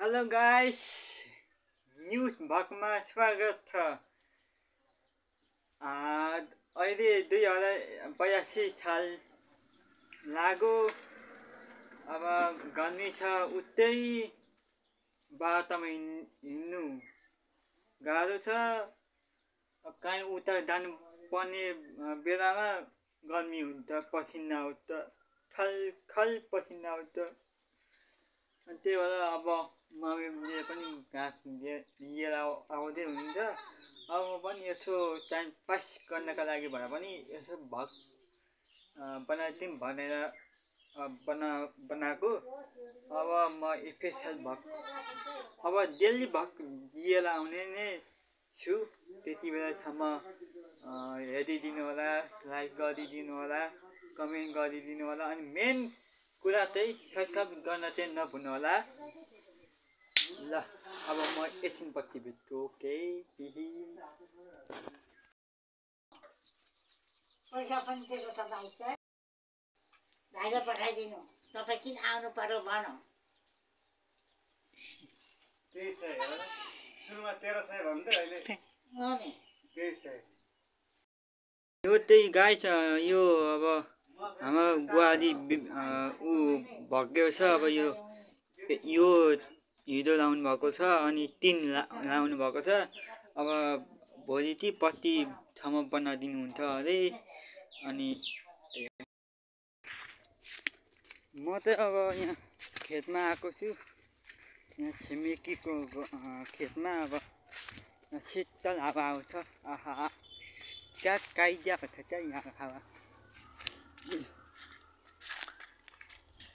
Hello guys, new भगमा स्वागत छ। अहिले 2082 साल लाग्यो। अब गर्मी छ, उतै बाटोमा हिँड्नु गाह्रो छ। कहीँ उता जानु पर्ने बेलामा गर्मी हुन्छ, पसिना आउँछ, खल पसिना आउँछ। अनि त्यही भएर अब मम्मीले पनि घाँस लिएर आउँदै हुनुहुन्छ। अब म पनि यसो टाइम पास गर्नका लागि भए पनि यसो भग बनाइदिउँ भनेर बनाएको। अब म स्पेसल भग अब डेली भग लिएर आउने नै छु। त्यति बेलासम्म हेरिदिनु होला, लाइक गरिदिनु होला, कमेन्ट गरिदिनु होला। अनि मेन कुरा चाहिँ सब्सक्राइब गर्न चाहिँ नभुल्नु होला। ल अब म एकछिनपछि भेट्छु। ओके, पैसा पनि दिएको छ भाइ सर, भाइलाई पठाइदिनु। तपाईँ किन आउनु पर्यो भनौँ। त्यही छ हेर, सुरुमा 1300 भन्दै अहिले 2300। यो त्यही गाई छ। यो अब हाम्रो बुहारी ऊ भग्यो छ। अब यो हिजो लाउनु भएको छ, अनि 3 लाउनु भएको छ। अब भोलि चाहिँ 25सम्म बनाइदिनु हुन्छ अरे। अनि म चाहिँ अब यहाँ खेतमा आएको छु। यहाँ छिमेकीको खेतमा अब शीतल हावा आउँछ। आहा, क्या काइदिएको छ क्या यहाँ हावा।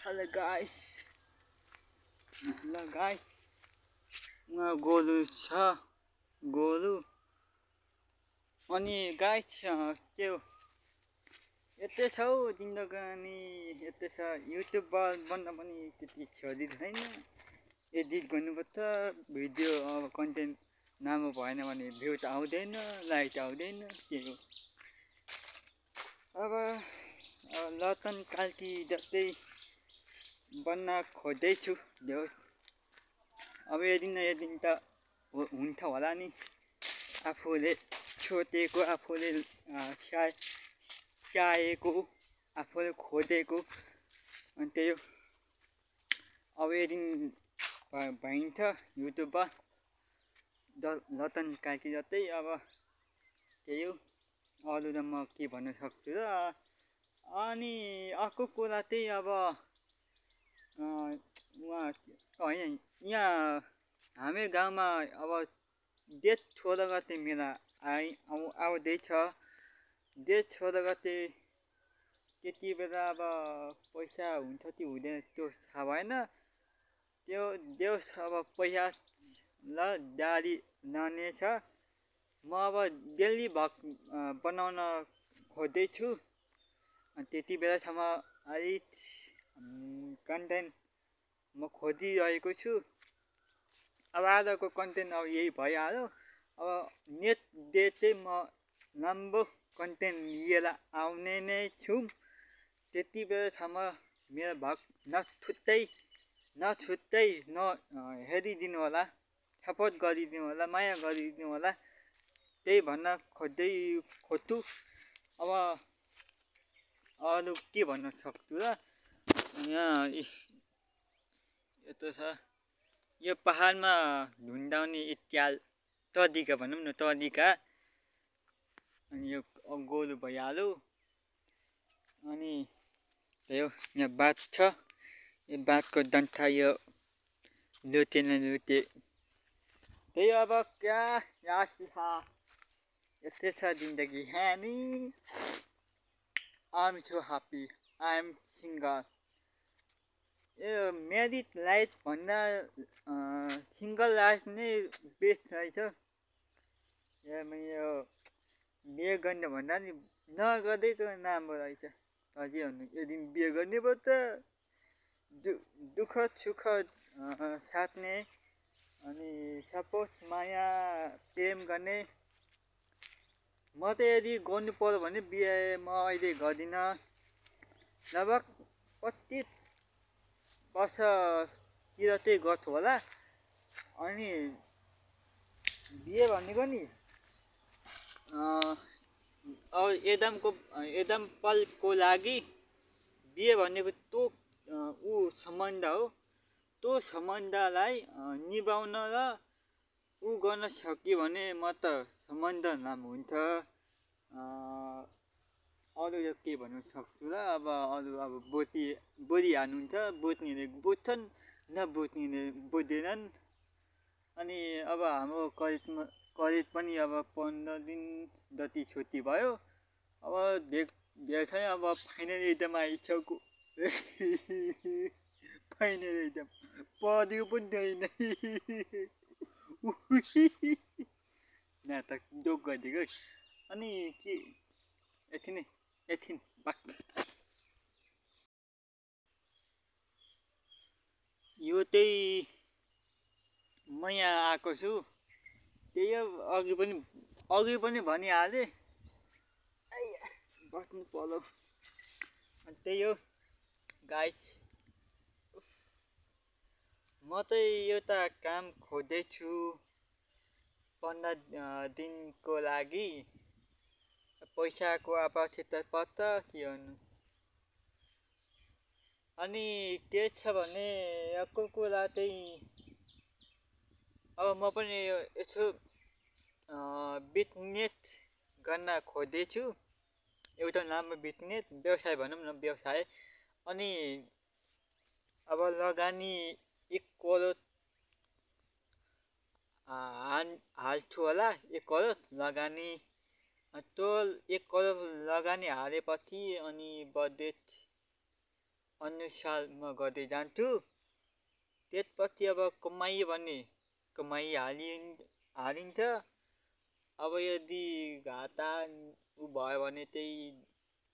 हेलो गाइस, ल गाइस, उहाँ गोरु छ, गोरु। अनि गाइस त्यो यतै छ हौ जिन्दगानी, यतै छ। युट्युबर बन्न पनि त्यति छोरी छैन। एडिट गर्नुपर्छ भिडियो। अब कन्टेन्ट राम्रो भएन भने भ्यू त आउँदैन, लाइक आउँदैन, के हो। अब लतन काल्की जस्तै बन्न खोज्दैछु। अब यदि त हुन्छ होला नि। आफूले सोचेको, आफूले चाहेको, आफूले खोजेको। अनि त्यही हो। अब यदि भइन्छ युट्युबर लतन काल्की जस्तै। अब त्यही हो, अरू त म के भन्न सक्छु र। अनि अर्को कुरा चाहिँ अब होइन, यहाँ हाम्रो गाउँमा अब डेट 16 गते मेला आउँदैछ। डेट 16 गते त्यति बेला अब पैसा हुन्छ कि हुँदैन त्यो थाहा भएन। त्यो देउस अब पैसा ल जारी लानेछ। म अब डेली भग बनाउन खोज्दैछु। अनि त्यति बेलासम्म अलिक कन्टेन्ट म खोजिरहेको छु। अब आजको कन्टेन्ट अब यही भइहाल्यो। अब नेक्स्ट डे चाहिँ म राम्रो कन्टेन्ट लिएर आउने नै छु। त्यति बेलासम्म मेरो भग नछुट्टै हेरिदिनु होला, सपोर्ट गरिदिनु होला, माया गरिदिनु होला। त्यही भन्न खोज्छु। अब अरू के भन्न सक्छु र। यहाँ यस्तो छ, यो पहाडमा ढुन्डाउने इत्याल तरिका भनौँ न, तरिका। अनि यो गोरु भइहाल्यो। अनि त्यही हो, यहाँ बात छ। यो बातको डन्ठा यो लुटे न लुटे। त्यही अब क्या याद छ, यस्तै छ जिन्दगी है नि। I am so happy, I am single. यो म्यारिड लाइफ भन्दा सिङ्गल लाइफ नै बेस्ट रहेछ। यो बिहे गर्ने भन्दा नि नगरेको राम्रो रहेछ। हजुर, यदि बिहे गर्ने भयो त दुःख सुख साट्ने, अनि सपोर्ट, माया, प्रेम गर्ने। म त यदि गर्नु पर्यो भने बिहे म अहिले गर्दिनँ। लगभग 25 वर्षतिर चाहिँ गर्छु होला। अनि बिहे भनेको नि अब एकदम पलको लागि बिहे भनेको त्यो ऊ सम्बन्ध हो। त्यो सम्बन्धलाई निभाउन र ऊ गर्न सक्यो भने मात्र सम्बन्ध लामो हुन्छ। अरू यो के भन्नु सक्छु र अब अरू अब बोलिहाल्नुहुन्छ, बुझ्नेले बुझ्छन्, नबुझ्नेले बुझ्दैनन्। अनि अब हाम्रो कलेज पनि अब 15 दिन जति छुट्टी भयो। अब धेरै छैन, अब फाइनल एक्जाम आइसक्यो। फाइनल एक्जाम पढेको पनि छैन। नाटक जोक गरिदिएको। अनि के एकछिन बाक। यो चाहिँ म यहाँ आएको छु, त्यही हो अघि पनि भनिहालेँ। बस्नु पर्यो। अनि त्यही हो गाइस, म चाहिँ एउटा काम खोज्दैछु 15 दिनको लागि। पैसाको आवश्यकता पर्छ के गर्नु। अनि के छ भने अर्को कुरा चाहिँ अब म पनि यसो बिजनेस गर्न खोज्दैछु। एउटा राम्रो बिजनेस, व्यवसाय भनौँ न, व्यवसाय। अनि अब लगानी 1 करोड हाल्छु होला। 1 करोड लगानी। त्यो 1 करोड लगानी हालेपछि अनि बजेट अनुसार म गर्दै जान्छु। त्यसपछि अब कमाइ भने कमाइ हालिन्छ। अब यदि घाटा भयो भने चाहिँ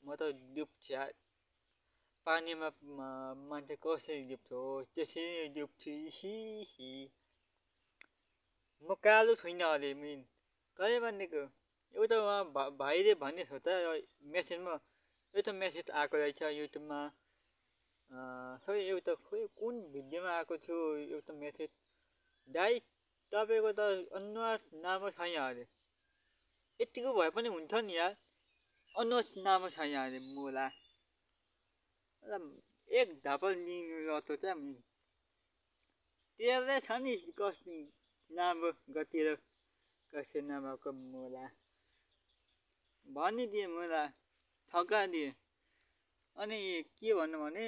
म त डुब्छ। पानीमा मान्छे कसरी डुब्छ हो, त्यसरी डुब्छु। म कालो छुइनँ अरे मिन कहिले भनेको। एउटा भाइले भनेको त मेसेजमा, एउटा मेसेज आएको रहेछ युट्युबमा। खोइ एउटा कुन भिडियोमा आएको थियो एउटा मेसेज। दाइ तपाईँको त अनुहार राम्रो छैन अरे। यतिको भए पनि हुन्छ नि यार, अनुहार राम्रो छैन अरे मुला। एक धापल लिनु जस्तो छ नि। तेरै छ नि कति राम्रो गतिर कसै नभएको मुला भनिदिए, मुला ठगाइदिए। अनि के भन्नु भने,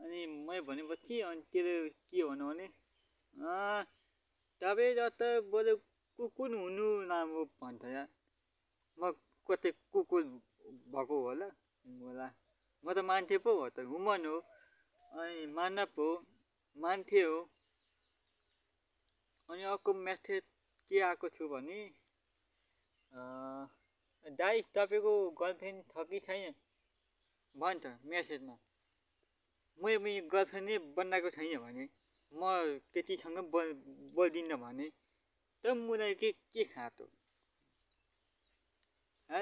अनि मै भनेपछि अनि तेरो के भन्नु भने तपाईँ जस्तो बरु कुकुर हुनु राम्रो भन्छ यार। म कतै कुकुर भएको होला मुला। म त मान्छे पो हो त, ह्युमन हो। अनि मानव हो, मान्छे हो। अनि अर्को मेसेज के आएको छु भने दाइ तपाईँको गर्लफ्रेन्ड छ कि छैन भन्छ मेसेजमा। मैले गर्लफ्रेन्डै बनाएको छैन भने, म केटीसँग बोल्दिनँ भने त मलाई के खाँचो। है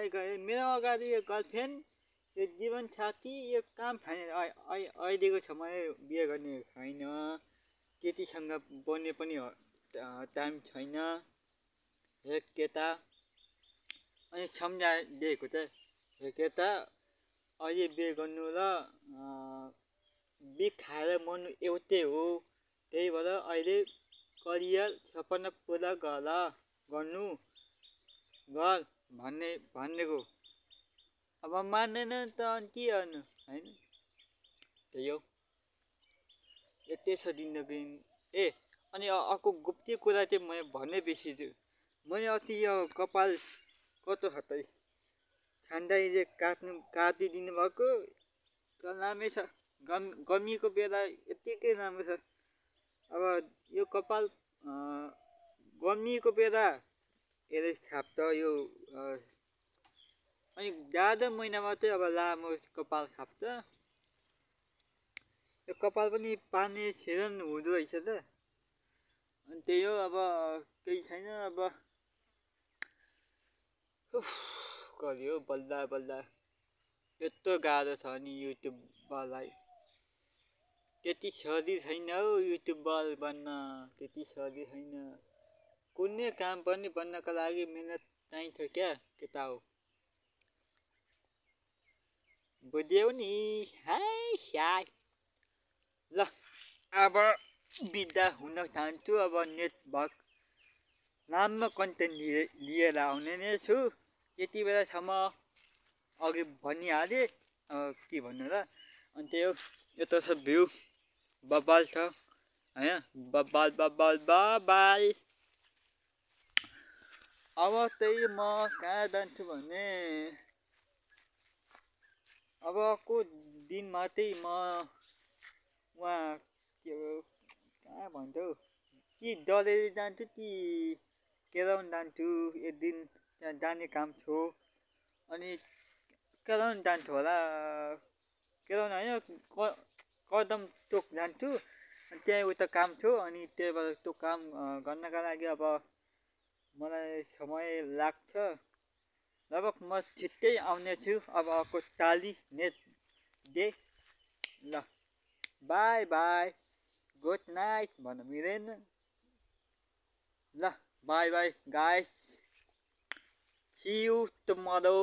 मेरो अगाडि यो गर्लफ्रेन्ड, यो जीवन साथी, यो काम छैन। अहिलेको समय बिहे गर्ने छैन। केटीसँग बोल्ने पनि टाइम छैन। हे केटा, अनि सम्झाइदिएको त, हे केटा अहिले बिहे गर्नु र बिख खाएर मर्नु एउटै हो। त्यही भएर अहिले करियर सपना पुरा गर्नु भनेको। अब मान्दैन त अनि के गर्नु होइन। त्यही हो, यस्तै छ जिन्दगी। अनि अर्को गुप्ती कुरा चाहिँ मैले भन्नै बिर्सेछु। मैले अस्ति यो कपाल कस्तो छ त छान्दाले काटिदिनु भएको, राम्रै छ। गर्मीको बेला यत्तिकै राम्रो छ। अब यो कपाल गर्मीको बेला यसले छाप्छ यो। अनि जाडो महिनामा चाहिँ अब लामो कपाल खाप्छ। यो कपाल पनि पानी छिरन हुँदो रहेछ त। अनि त्यही हो, अब केही छैन। अब गरियो बल्ल यत्रो गाह्रो छ नि युट्युबरलाई। त्यति सजिलो छैन हौ युट्युबर बन्न, त्यति सजिलो छैन। कुनै काम पनि बन्नको लागि मिहिनेत चाहिन्छ क्या केटा हो। बुझ्यौ नि, हाय स्याय। ल अब बिदा हुन चाहन्छु। अब नेटवर्क राम्रो कन्टेन्ट लिएर आउने नै छु। त्यति बेलासम्म अघि भनिहालेँ, के भन्नु र। अनि त्यो यता छ भ्यू बब्बाल छ होइन, बब्बाल बब्बाल बब्बाल। अब चाहिँ म कहाँ जान्छु भने अबको दिनमा चाहिँ म उहाँ के कहाँ भन्छ हौ, कि डडेरी जान्छु कि केलाउन जान्छु। एक दिन त्यहाँ जाने काम थियो। अनि केलाउन जान्छु होला, केलाउन होइन कदम चोक जान्छु। अनि त्यहाँ उता काम थियो। अनि त्यहीबाट त्यो काम गर्नका लागि अब मलाई समय लाग्छ। लगभग म छिट्टै आउने छु। अब अर्को 40 नेट डे। ल बाई बाई, गुड नाइट भन्न मिलेन। ल bye bye guys, see you tomorrow.